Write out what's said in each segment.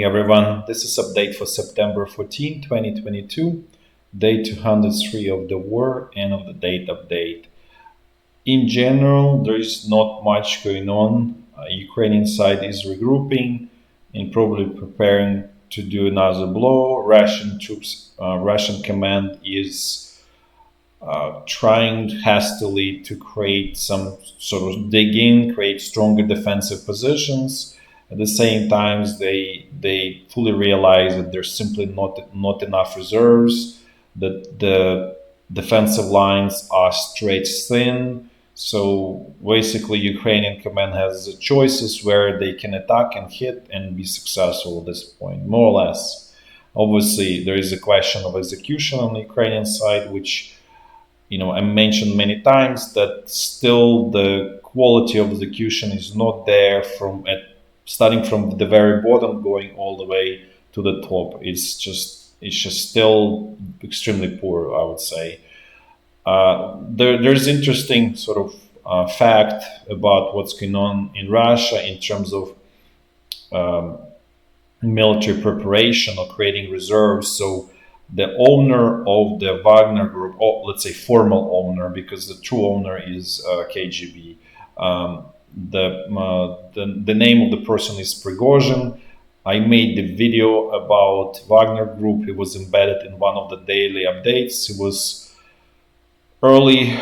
Everyone, this is update for September 14, 2022, day 203 of the war and of the date update. In general, there is not much going on. Ukrainian side is regrouping and probably preparing to do another blow. Russian troops, Russian command is trying hastily to create some sort of dig in, create stronger defensive positions. At the same time, they fully realize that there's simply not enough reserves, that the defensive lines are stretched thin. So basically, Ukrainian command has choices where they can attack and hit and be successful at this point, more or less. Obviously, there is a question of execution on the Ukrainian side, which I mentioned many times that still the quality of execution is not there starting from the very bottom going all the way to the top. It's just still extremely poor, I would say. There's interesting sort of fact about what's going on in Russia in terms of military preparation or creating reserves. So the owner of the Wagner group, or let's say formal owner, because the true owner is KGB. The name of the person is Prigozhin. I made the video about Wagner group. It was embedded in one of the daily updates. It was early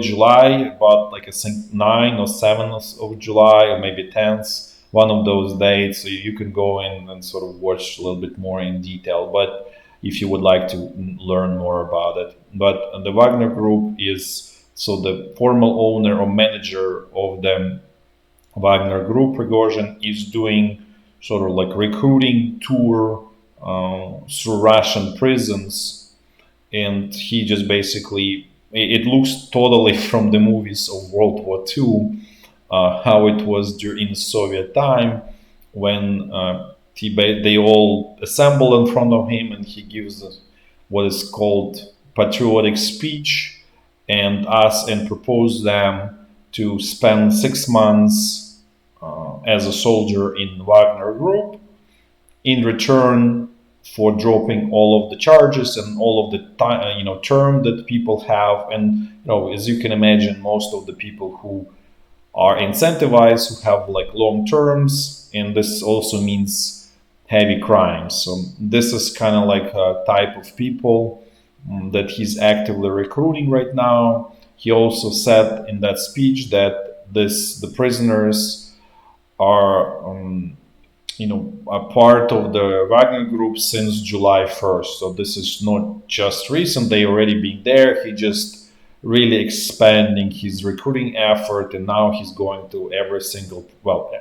July, about like I think 9 or 7th of July, or maybe 10th, one of those dates. So you can go in and sort of watch a little bit more in detail. But if you would like to learn more about it, but the Wagner group is so the formal owner or manager of the Wagner group, Prigozhin, is doing sort of like recruiting tour through Russian prisons, and he just basically, it looks totally from the movies of World War II, how it was during Soviet time when they all assemble in front of him and he gives what is called patriotic speech and propose them to spend 6 months as a soldier in Wagner group in return for dropping all of the charges and all of the term that people have. And as you can imagine, most of the people who are incentivized, who have like long terms, and this also means heavy crimes. So this is kind of like a type of people that he's actively recruiting right now. He also said in that speech that the prisoners are a part of the Wagner group since July 1st. So this is not just recent, they already been there. He just really expanding his recruiting effort, and now he's going to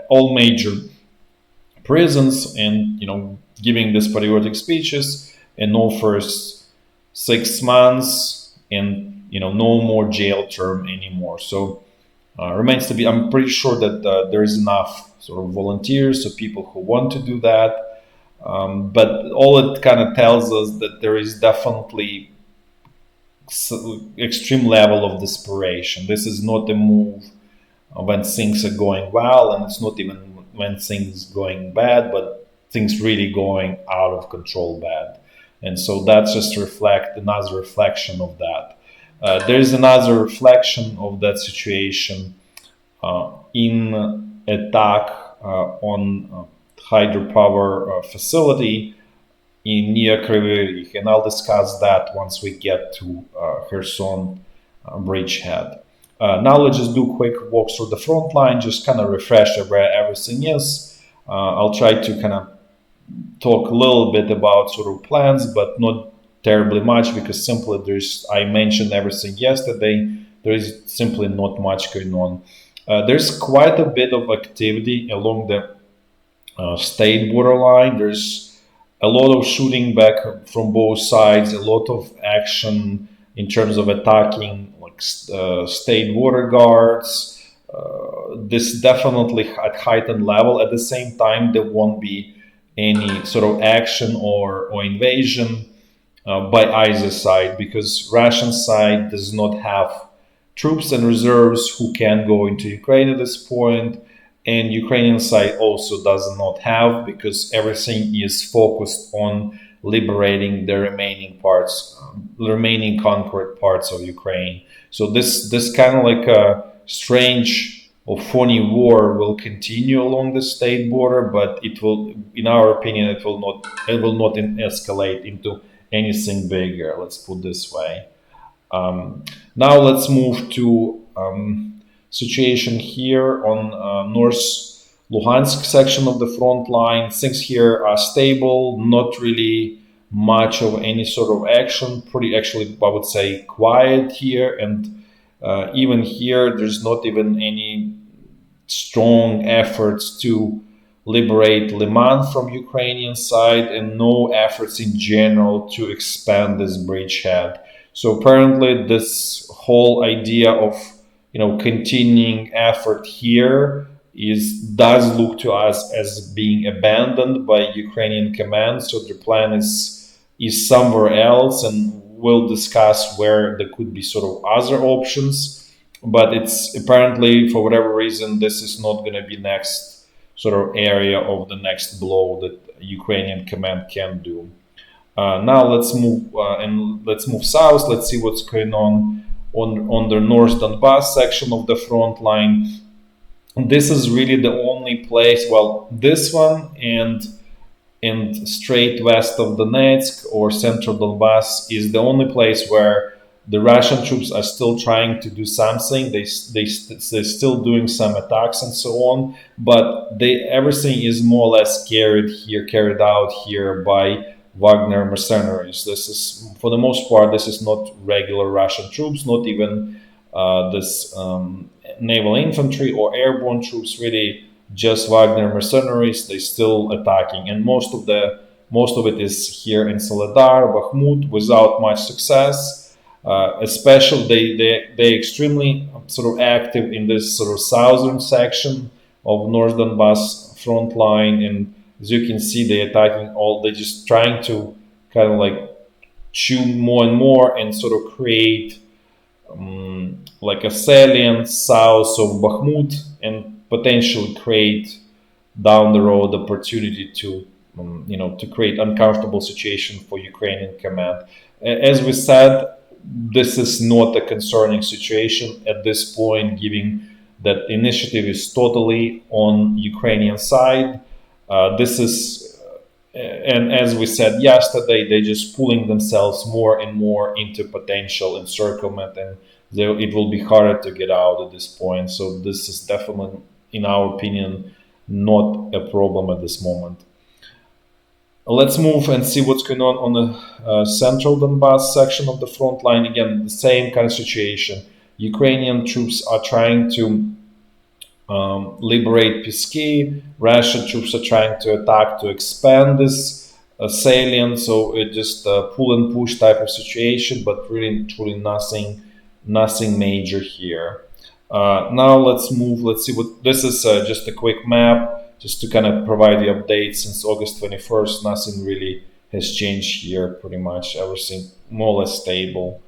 all major prisons and giving these patriotic speeches and offers 6 months and no more jail term anymore. So remains to be, I'm pretty sure that there is enough sort of volunteers, so people who want to do that, but all it kind of tells us that there is definitely extreme level of desperation. This is not a move when things are going well, and it's not even when things going bad, but things really going out of control bad. And so that's just another reflection of that. There's another reflection of that situation in attack on hydropower facility in near Kryvyi Rih, and I'll discuss that once we get to Kherson bridgehead. Now let's just do a quick walk through the front line, just kind of refresh where everything is. I'll try to kind of talk a little bit about sort of plans, but not terribly much, because simply I mentioned everything yesterday. There is simply not much going on. There's quite a bit of activity along the state borderline. There's a lot of shooting back from both sides, a lot of action in terms of attacking like state border guards. This definitely at heightened level. At the same time, there won't be any sort of action or invasion by either side, because Russian side does not have troops and reserves who can go into Ukraine at this point, and Ukrainian side also does not have, because everything is focused on liberating the remaining parts, the remaining conquered parts of Ukraine. So this kind of like a strange or phony war will continue along the state border, but it will, in our opinion, it will not escalate into anything bigger. Let's put this way. Now let's move to situation here on North Luhansk section of the front line. Things here are stable, not really much of any sort of action. Pretty, actually, I would say quiet here, and even here, there's not even any strong efforts to liberate Lyman from Ukrainian side, and no efforts in general to expand this bridgehead. So apparently, this whole idea of continuing effort here does look to us as being abandoned by Ukrainian command. So the plan is somewhere else, and we'll discuss where there could be sort of other options. But it's apparently, for whatever reason, this is not going to be next sort of area of the next blow that Ukrainian command can do. Now let's move south. Let's see what's going on the North Donbass section of the front line. This is really the only place. Well, this one and straight west of Donetsk or central Donbass is the only place where the Russian troops are still trying to do something. They're still doing some attacks and so on, but everything is more or less carried out here by Wagner mercenaries. This is, for the most part, this is not regular Russian troops, not even this naval infantry or airborne troops. Really, just Wagner mercenaries. They still attacking, and most of it is here in Soledar, Bakhmut, without much success. Especially they extremely sort of active in this sort of southern section of North Donbass front line, and as you can see, they're just trying to kind of like chew more and more and sort of create like a salient south of Bakhmut, and potentially create down the road opportunity to to create uncomfortable situation for Ukrainian command. As we said, this is not a concerning situation at this point, given that initiative is totally on Ukrainian side. This is, and as we said yesterday, they're just pulling themselves more and more into potential encirclement, and it will be harder to get out at this point. So this is definitely, in our opinion, not a problem at this moment. Let's move and see what's going on the central Donbass section of the front line. Again, the same kind of situation. Ukrainian troops are trying to liberate Pisky. Russian troops are trying to attack to expand this salient. So it just pull and push type of situation, but really, truly nothing major here. Now let's move. Let's see what this is. Just a quick map, just to kind of provide the update since August 21st. Nothing really has changed here. Pretty much everything more or less stable.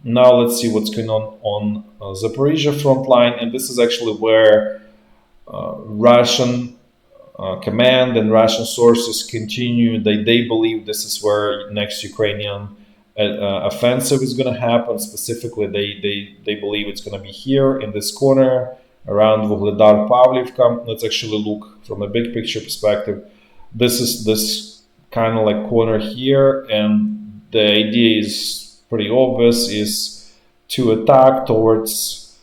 Now let's see what's going on Zaporizhy front line, and this is actually where Russian command and Russian sources continue. They believe this is where next Ukrainian offensive is going to happen. Specifically, they believe it's going to be here in this corner around Vuhledar Pavlivka. Let's actually look from a big picture perspective. This is this kind of like corner here, and the idea is pretty obvious, is to attack towards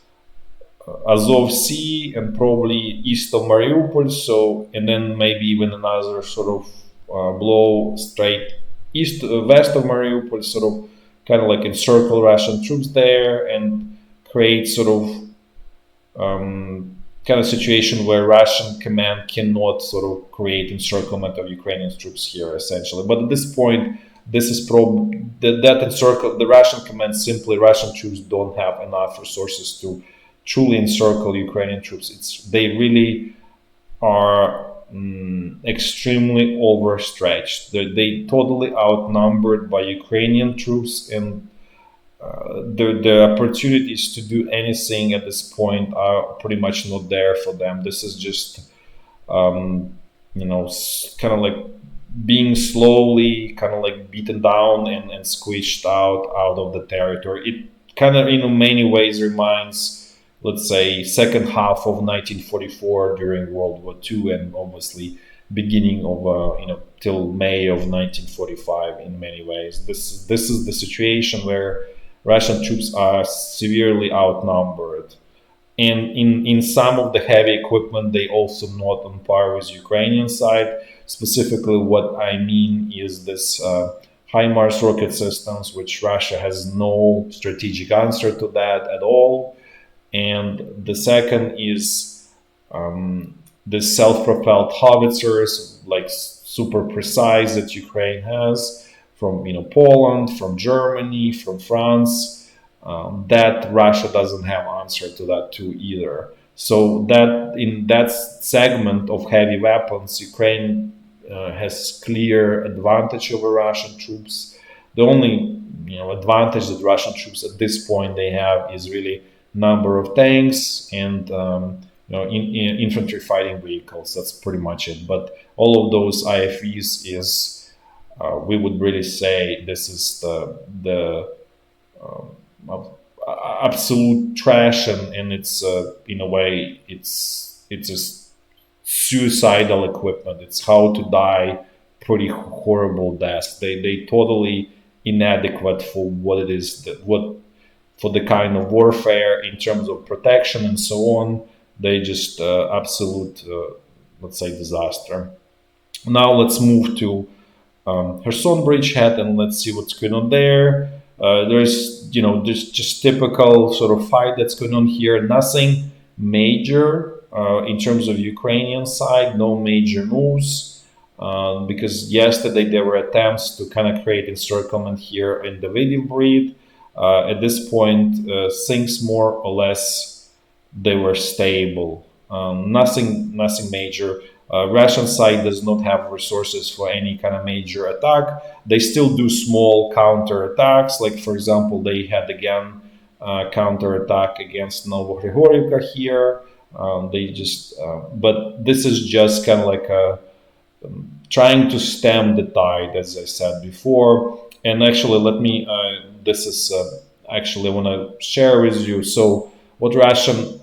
Azov Sea and probably east of Mariupol. So, and then maybe even another sort of blow straight west of Mariupol, sort of kind of like encircle Russian troops there and create sort of kind of situation where Russian command cannot sort of create encirclement of Ukrainian troops here, essentially. But at this point, this is that encircle the Russian command. Simply, Russian troops don't have enough resources to truly encircle Ukrainian troops. They really are extremely overstretched. They totally outnumbered by Ukrainian troops, and the opportunities to do anything at this point are pretty much not there for them. This is just um, kind of like being slowly kind of like beaten down and squished out of the territory. It kind of in many ways reminds, let's say, second half of 1944 during World War II, and obviously beginning of till May of 1945. In many ways, this is the situation where Russian troops are severely outnumbered, and in some of the heavy equipment they also not on par with Ukrainian side. Specifically, what I mean is this HIMARS rocket systems, which Russia has no strategic answer to that at all. And the second is the self-propelled howitzers, like super precise, that Ukraine has from Poland, from Germany, from France. That Russia doesn't have answer to that too either. So that in that segment of heavy weapons, Ukraine has clear advantage over Russian troops. The only advantage that Russian troops at this point they have is really number of tanks and in infantry fighting vehicles. That's pretty much it. But all of those IFVs is we would really say this is the absolute trash, and it's in a way it's just suicidal equipment. It's how to die pretty horrible deaths. They totally inadequate for what it is, that what for the kind of warfare in terms of protection and so on. They just absolute let's say disaster. Now let's move to Kherson bridgehead, and let's see what's going on there. There's just typical sort of fight that's going on here. Nothing major in terms of Ukrainian side. No major moves because yesterday there were attempts to kind of create encirclement here in the Davidiv breed. At this point, things more or less they were stable. Nothing major. Russian side does not have resources for any kind of major attack. They still do small counter attacks. Like for example, they had again counter attack against Novogrigorivka here. They just, but this is just kind of like trying to stem the tide, as I said before. And actually, let me. This is actually I want to share with you. So what Russian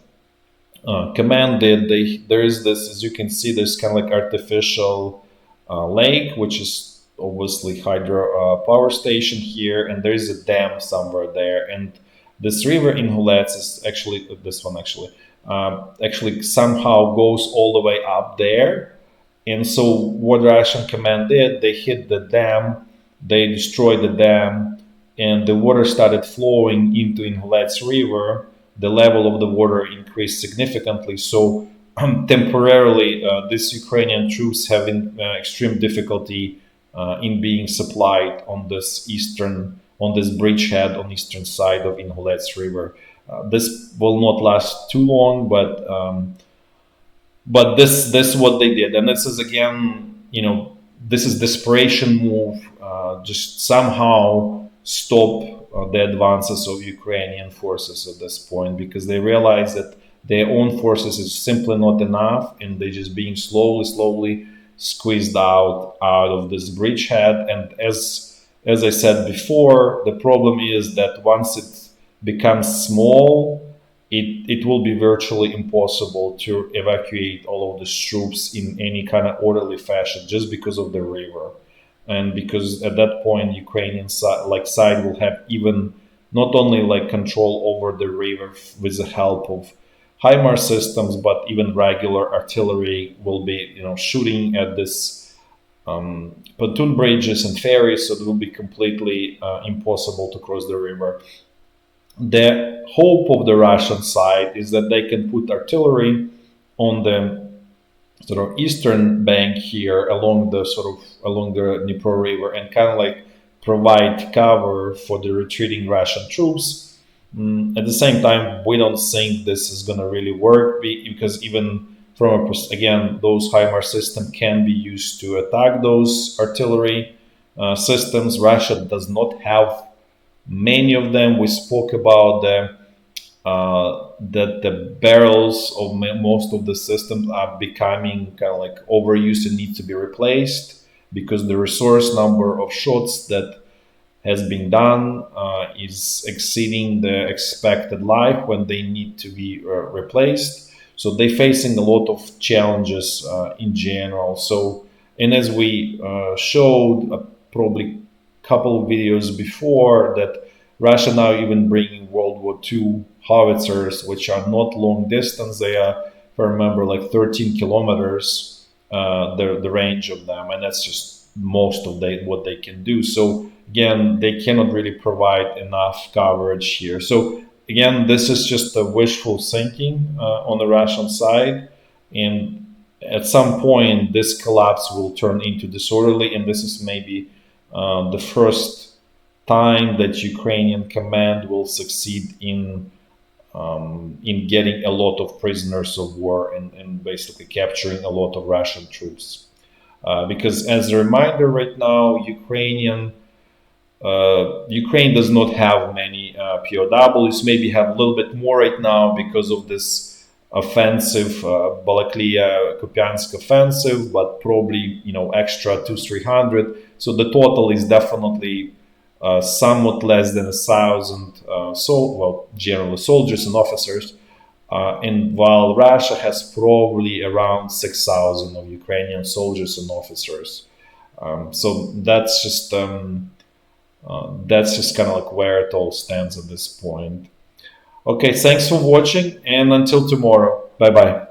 command did, there is this, as you can see, there's kind of like artificial lake, which is obviously hydro power station here, and there is a dam somewhere there, and this river in Hulets is actually this one actually somehow goes all the way up there. And so what Russian command did, they hit the dam, they destroyed the dam, and the water started flowing into Inhulets River. The level of the water increased significantly. So temporarily, these Ukrainian troops having extreme difficulty in being supplied on this bridgehead on eastern side of Inhulets River. This will not last too long, but this is what they did, and this is again, this is desperation move, just somehow stop the advances of Ukrainian forces at this point, because they realize that their own forces is simply not enough, and they're just being slowly squeezed out of this bridgehead. And as I said before, the problem is that once it becomes small, it will be virtually impossible to evacuate all of the troops in any kind of orderly fashion, just because of the river. And because at that point Ukrainian side will have even not only like control over the river with the help of HIMARS systems, but even regular artillery will be shooting at this pontoon bridges and ferries, so it will be completely impossible to cross the river. The hope of the Russian side is that they can put artillery on the sort of eastern bank here along the Dnipro River, and kind of like provide cover for the retreating Russian troops. At the same time, we don't think this is going to really work, because even from again, those HIMARS systems can be used to attack those artillery systems. Russia does not have Many of them, we spoke about that the barrels of most of the systems are becoming kind of like overused and need to be replaced because the resource number of shots that has been done is exceeding the expected life when they need to be replaced. So they're facing a lot of challenges in general. So, and as we showed probably a couple of videos before, that Russia now even bringing World War II howitzers, which are not long distance. They are, if I remember, like 13 kilometers, the range of them, and that's just most of what they can do. So again, they cannot really provide enough coverage here. So again, this is just a wishful thinking on the Russian side, and at some point, this collapse will turn into disorderly, and this is maybe the first time that Ukrainian command will succeed in getting a lot of prisoners of war and basically capturing a lot of Russian troops. Because as a reminder, right now, Ukraine does not have many POWs. Maybe have a little bit more right now because of this offensive, Balaklia Kupiansk offensive, but probably extra 200-300. So the total is definitely somewhat less than 1,000 generally soldiers and officers. And while Russia has probably around 6,000 of Ukrainian soldiers and officers. So that's just kind of like where it all stands at this point. Okay, thanks for watching, and until tomorrow. Bye bye.